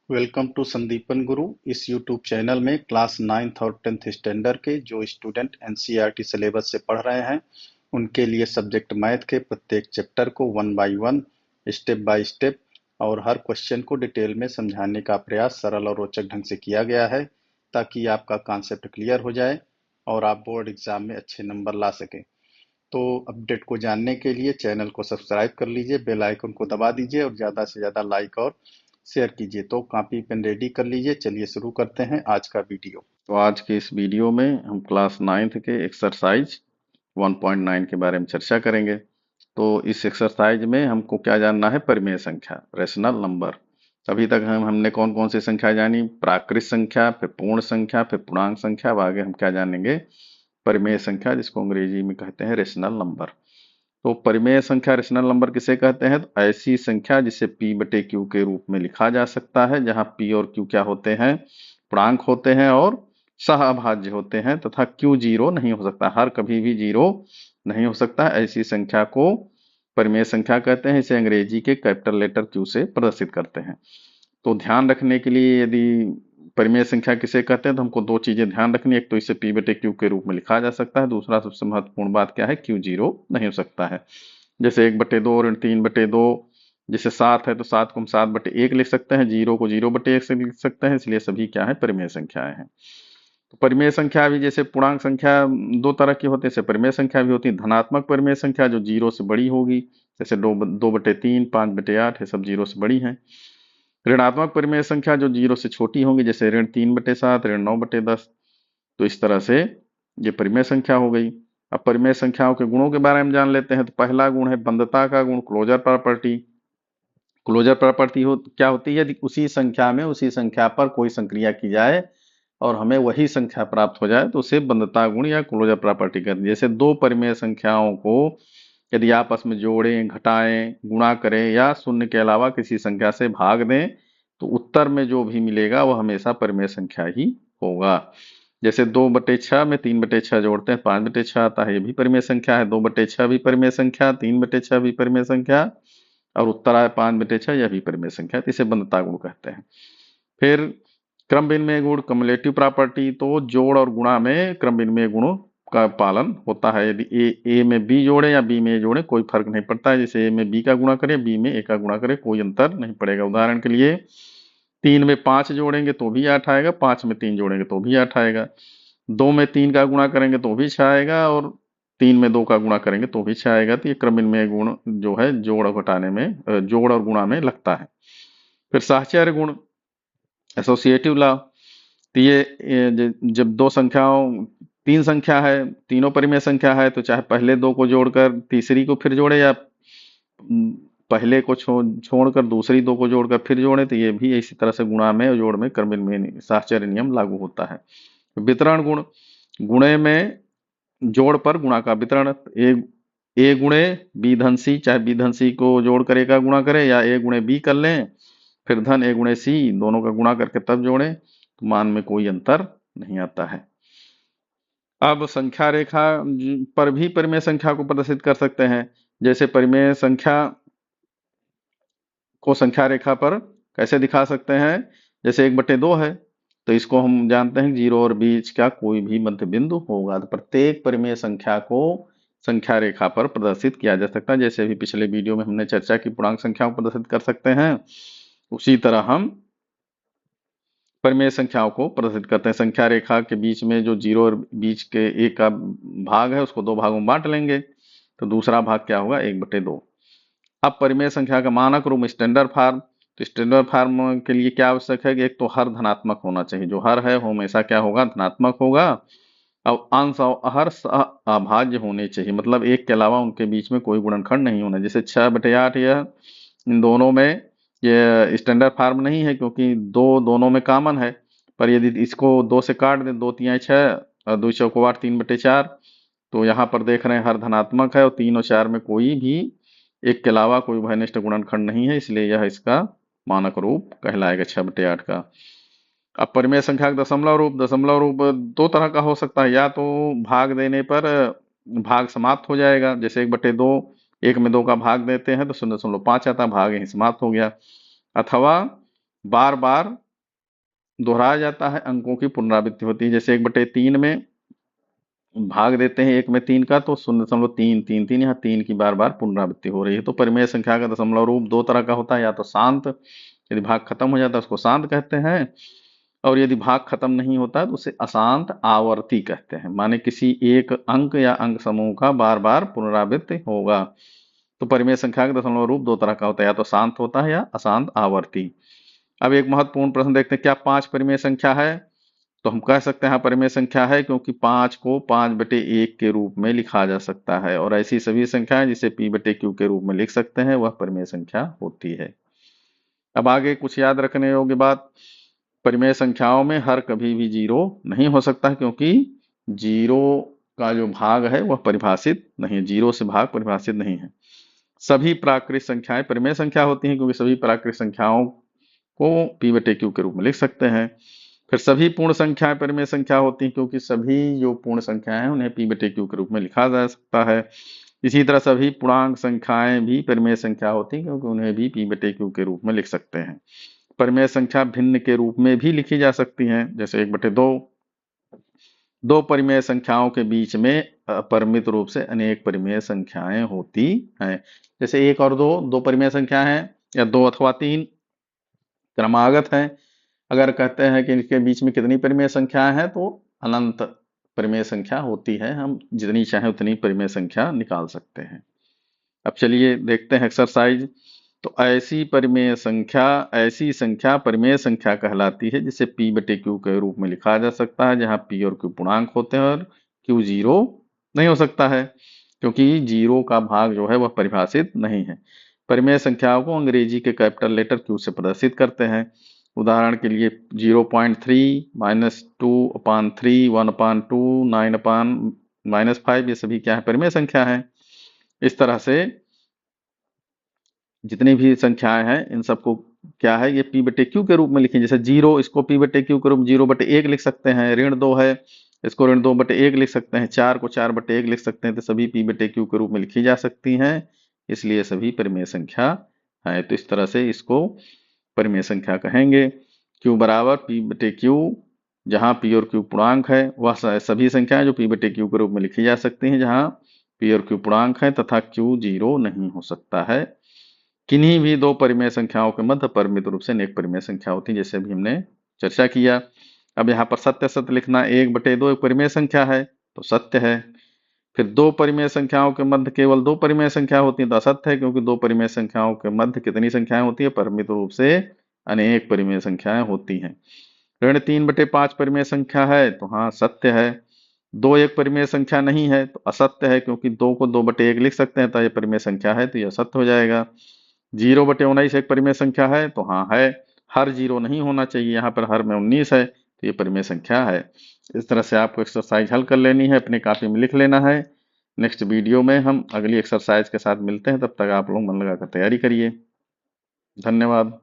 Welcome to Sandipan गुरु। इस YouTube channel में class 9th और 10th स्टैंडर्ड के जो स्टूडेंट एनसीईआरटी सिलेबस से पढ़ रहे हैं उनके लिए सब्जेक्ट मैथ के प्रत्येक चैप्टर को one by one, step by step और हर क्वेश्चन को डिटेल में समझाने का प्रयास सरल और रोचक ढंग से किया गया है ताकि आपका कॉन्सेप्ट क्लियर हो जाए और आप बोर्ड एग्जाम में अच्छे नंबर ला सकें। तो अपडेट को जानने के लिए चैनल को सब्सक्राइब कर लीजिए, बेल आइकन को दबा दीजिए और ज़्यादा से ज़्यादा लाइक और शेयर कीजिए। तो कॉपी पेन रेडी कर लीजिए, चलिए शुरू करते हैं आज का वीडियो। तो आज के इस वीडियो में हम क्लास 9th के एक्सरसाइज 1.9 के बारे में चर्चा करेंगे। तो इस एक्सरसाइज में हमको क्या जानना है? परिमेय संख्या, रेशनल नंबर। अभी तक हमने कौन कौन सी संख्या जानी? प्राकृत संख्या, फिर पूर्ण संख्या, फिर पूर्णांक संख्या। अब आगे हम क्या जानेंगे? परिमेय संख्या, जिसको अंग्रेजी में कहते हैं रेशनल नंबर। तो परिमेय संख्या, रेशनल नंबर किसे कहते हैं? तो ऐसी संख्या जिसे p बटे क्यू के रूप में लिखा जा सकता है, जहां p और q क्या होते हैं? पूर्णांक होते हैं और सहअभाज्य होते हैं, तथा q जीरो नहीं हो सकता, हर कभी भी जीरो नहीं हो सकता। ऐसी संख्या को परिमेय संख्या कहते हैं। इसे अंग्रेजी के कैपिटल लेटर q से प्रदर्शित करते हैं। तो ध्यान रखने के लिए, यदि परिमेय संख्या किसे कहते हैं तो हमको दो चीजें ध्यान रखनी। एक तो इसे p बटे क्यू के रूप में लिखा जा सकता है, दूसरा सबसे महत्वपूर्ण बात क्या है? q जीरो नहीं हो सकता है। जैसे 1/2 ऋण 3/2, जैसे 7 है तो 7 को हम 7/1 लिख सकते हैं, जीरो को 0/1 से लिख सकते हैं, इसलिए सभी क्या है? परिमेय संख्याएं हैं। तो परिमेय संख्या भी जैसे पूर्णांक संख्या दो तरह की होती है, जैसे परिमेय संख्या भी होती है धनात्मक परिमेय संख्या जो जीरो से बड़ी होगी, जैसे 2/3, 5/8, ये सब जीरो से बड़ी है। ऋणात्मक परिमेय संख्या जो जीरो से छोटी होंगी, जैसे ऋण 3/7, ऋण 9/10। तो इस तरह से ये परिमेय संख्या हो गई। अब परिमेय संख्याओं के गुणों के बारे में जान लेते हैं। तो पहला गुण है बंधता का गुण, क्लोजर प्रॉपर्टी। क्लोजर प्रॉपर्टी क्या होती है? यदि उसी संख्या में उसी संख्या पर कोई संक्रिया की जाए और हमें वही संख्या प्राप्त हो जाए तो उसे बंधता गुण या क्लोजर प्रॉपर्टी कहते हैं। जैसे दो परिमेय संख्याओं को यदि आपस में जोड़ें, घटाएं, गुणा करें या शून्य के अलावा किसी संख्या से भाग दें तो उत्तर में जो भी मिलेगा वह हमेशा परिमेय संख्या ही होगा। जैसे 2/6 में 3/6 जोड़ते हैं, 5/6 आता है, ये भी परिमेय संख्या है। 2/6 भी परिमेय संख्या, 3/6 भी परिमेय संख्या और उत्तर आया 5/6, यह भी परिमेय संख्या, तो इसे बंधता गुण कहते हैं। फिर क्रम विनिमय गुण, कम्युलेटिव प्रॉपर्टी। तो जोड़ और गुणा में क्रम विनिमय गुणों का पालन होता है। यदि ए में बी जोड़े या बी में ए जोड़े कोई फर्क नहीं पड़ता है। जैसे ए में बी का गुणा करें, बी में ए का गुणा करें, कोई अंतर नहीं पड़ेगा। उदाहरण के लिए 3 में 5 जोड़ेंगे तो भी 8 आएगा, 5 में 3 जोड़ेंगे तो भी 8 आएगा, 2 में 3 का गुणा करेंगे तो भी 6 आएगा और 3 में 2 का गुणा करेंगे तो भी 6 आएगा। तो ये क्रम विनिमय गुण जो है जोड़ और घटाने में, जोड़ और गुणा में लगता है। फिर साहचर्य गुण, एसोसिएटिव लॉ। तो ये जब दो संख्याओं, तीन संख्या है, तीनों परिमेय संख्या है, तो चाहे पहले दो को जोड़कर तीसरी को फिर जोड़े या पहले को छोड़कर दूसरी दो को जोड़कर फिर जोड़े, तो ये भी इसी तरह से गुणा में और जोड़ में क्रम विनिमय साहचर्य नियम लागू होता है। वितरण गुण, गुणे में जोड़ पर गुणा का वितरण। ए गुणे बी धन सी, चाहे बी धन सी को जोड़कर ए का गुणा करें या ए गुणे बी कर लें, फिर धन ए गुणे सी, दोनों का गुणा करके तब जोड़ें तो मान में कोई अंतर नहीं आता है। अब संख्या रेखा पर भी परिमेय संख्या को प्रदर्शित कर सकते हैं। जैसे परिमेय संख्या को संख्या रेखा पर कैसे दिखा सकते हैं? जैसे 1/2 है तो इसको हम जानते हैं जीरो और बीच का कोई भी मध्य बिंदु होगा। तो प्रत्येक परिमेय संख्या को संख्या रेखा पर प्रदर्शित किया जा सकता है। जैसे अभी पिछले वीडियो में हमने चर्चा की पूर्णांक संख्याओं को प्रदर्शित कर सकते हैं, उसी तरह हम परिमेय संख्याओं को प्रदर्शित करते हैं। संख्या रेखा के बीच में जो जीरो और बीच के एक का भाग है उसको दो भागों में बांट लेंगे, तो दूसरा भाग क्या होगा? 1/2। अब परिमेय संख्या का मानक रूप, स्टैंडर्ड फॉर्म। तो स्टैंडर्ड फॉर्म के लिए क्या आवश्यक है कि एक तो हर धनात्मक होना चाहिए, जो हर है वो हमेशा क्या होगा? धनात्मक होगा। अब अंश और हर अभाज्य होने चाहिए, मतलब एक के अलावा उनके बीच में कोई गुणनखंड नहीं होना। जैसे 6/8, यह इन दोनों में ये स्टैंडर्ड फॉर्म नहीं है क्योंकि दो दोनों में कॉमन है, पर यदि इसको 2 से काट दें, 2 तिहाई 6 और 2 चौको 8, 3/4, तो यहाँ पर देख रहे हैं हर धनात्मक है और 3 और 4 में कोई भी एक के अलावा कोई उभयनिष्ठ गुणनखंड नहीं है, इसलिए यह इसका मानक रूप कहलाएगा 6/8 का। अब परिमेय संख्या का दशमलव रूप, दशमलव रूप दो तरह का हो सकता है। या तो भाग देने पर भाग समाप्त हो जाएगा, जैसे 1/2, 1 में 2 का भाग देते हैं तो 0.5 आता है, भाग यहीं समाप्त हो गया। अथवा बार बार दोहराया जाता है, अंकों की पुनरावृत्ति होती है। जैसे 1/3 में भाग देते हैं 1 में 3 का, तो 0.333, यहाँ 3 की बार बार पुनरावृत्ति हो रही है। तो परिमेय संख्या का दशमलव रूप दो तरह का होता है, या तो शांत, यदि भाग खत्म हो जाता है उसको शांत कहते हैं, और यदि भाग खत्म नहीं होता है तो उसे अशांत आवर्ती कहते हैं, माने किसी एक अंक या अंक समूह का बार बार पुनरावृत्ति होगा। तो परिमेय संख्या का दशमलव रूप दो तरह का होता है, या तो शांत होता है या अशांत आवर्ती। अब एक महत्वपूर्ण प्रश्न देखते हैं, क्या 5 परिमेय संख्या है? तो हम कह सकते हैं हाँ परिमेय संख्या है, क्योंकि 5 को 5/1 के रूप में लिखा जा सकता है, और ऐसी सभी संख्याएं जिसे p/q के रूप में लिख सकते हैं वह परिमेय संख्या होती है। अब आगे कुछ याद रखने योग्य बात, परिमेय संख्याओं में हर कभी भी जीरो नहीं हो सकता, क्योंकि जीरो का जो भाग है वह परिभाषित नहीं है, जीरो से भाग परिभाषित नहीं है। सभी प्राकृत संख्याएं परिमेय संख्या होती हैं, क्योंकि सभी प्राकृत संख्याओं को p/q के रूप में लिख सकते हैं। फिर सभी पूर्ण संख्याएं परिमेय संख्या होती हैं, क्योंकि सभी जो पूर्ण संख्याएं हैं उन्हें p/q के रूप में लिखा जा सकता है। इसी तरह सभी पूर्णांक संख्याएं भी परिमेय संख्या होती हैं, क्योंकि उन्हें भी p/q के रूप में लिख सकते हैं। परिमेय संख्या भिन्न के रूप में भी लिखी जा सकती हैं, जैसे 1/2। दो परिमेय संख्याओं के बीच में अपरिमित रूप से अनेक परिमेय संख्याएं होती हैं। जैसे 1 और 2 दो परिमेय संख्या हैं, या 2 अथवा 3 क्रमागत है। अगर कहते हैं कि इनके बीच में कितनी परिमेय संख्याएं हैं, तो अनंत परिमेय संख्या होती है, हम जितनी चाहें उतनी परिमेय संख्या निकाल सकते हैं। अब चलिए देखते हैं एक्सरसाइज। तो ऐसी संख्या परिमेय संख्या कहलाती है जिसे p/q के रूप में लिखा जा सकता है, जहां p और q पूर्णांक होते हैं और q जीरो नहीं हो सकता है, क्योंकि जीरो का भाग जो है वह परिभाषित नहीं है। परिमेय संख्याओं को अंग्रेजी के कैपिटल लेटर q से प्रदर्शित करते हैं। उदाहरण के लिए 0.3, -2/3, 1/2, 9/-5, ये सभी क्या है? परिमेय संख्या है। इस तरह से जितनी भी संख्याएं हैं इन सबको क्या है, ये p/q के रूप में लिखें। जैसे 0, इसको p/q के रूप 0/1 लिख सकते हैं। ऋण 2 है, इसको ऋण 2/1 लिख सकते हैं। 4 को 4/1 लिख सकते हैं। तो सभी p/q के रूप में लिखी जा सकती हैं, इसलिए सभी परिमेय संख्या है। तो इस तरह से इसको परिमेय संख्या कहेंगे। q बराबर p/q, जहां p और q पूर्णांक है, वह सभी संख्याएं जो p/q के रूप में लिखी जा सकती हैं, जहां p और q पूर्णांक है तथा q जीरो नहीं हो सकता है। किन्हीं भी दो परिमेय संख्याओं के मध्य परिमित रूप से अनेक परिमेय संख्या होती है, जैसे अभी हमने चर्चा किया। अब यहाँ पर सत्य सत्य लिखना, 1/2 एक परिमेय संख्या है तो सत्य है। फिर दो परिमेय संख्याओं के मध्य केवल दो परिमेय संख्या होती है तो असत्य है, क्योंकि दो परिमेय संख्याओं के मध्य कितनी संख्याएं होती है? परिमित रूप से अनेक परिमेय संख्याएं होती हैं। ऋण 3/5 परिमेय संख्या है तो हाँ सत्य है। 2 एक परिमेय संख्या नहीं है तो असत्य है, क्योंकि 2 को 2/1 लिख सकते हैं तो यह परिमेय संख्या है, तो यह सत्य हो जाएगा। 0/19 एक परिमेय संख्या है तो हाँ है। हर जीरो नहीं होना चाहिए, यहाँ पर हर में 19 है तो ये परिमेय संख्या है। इस तरह से आपको एक्सरसाइज हल कर लेनी है, अपनी कॉपी में लिख लेना है। नेक्स्ट वीडियो में हम अगली एक्सरसाइज के साथ मिलते हैं, तब तक आप लोग मन लगा कर तैयारी करिए। धन्यवाद।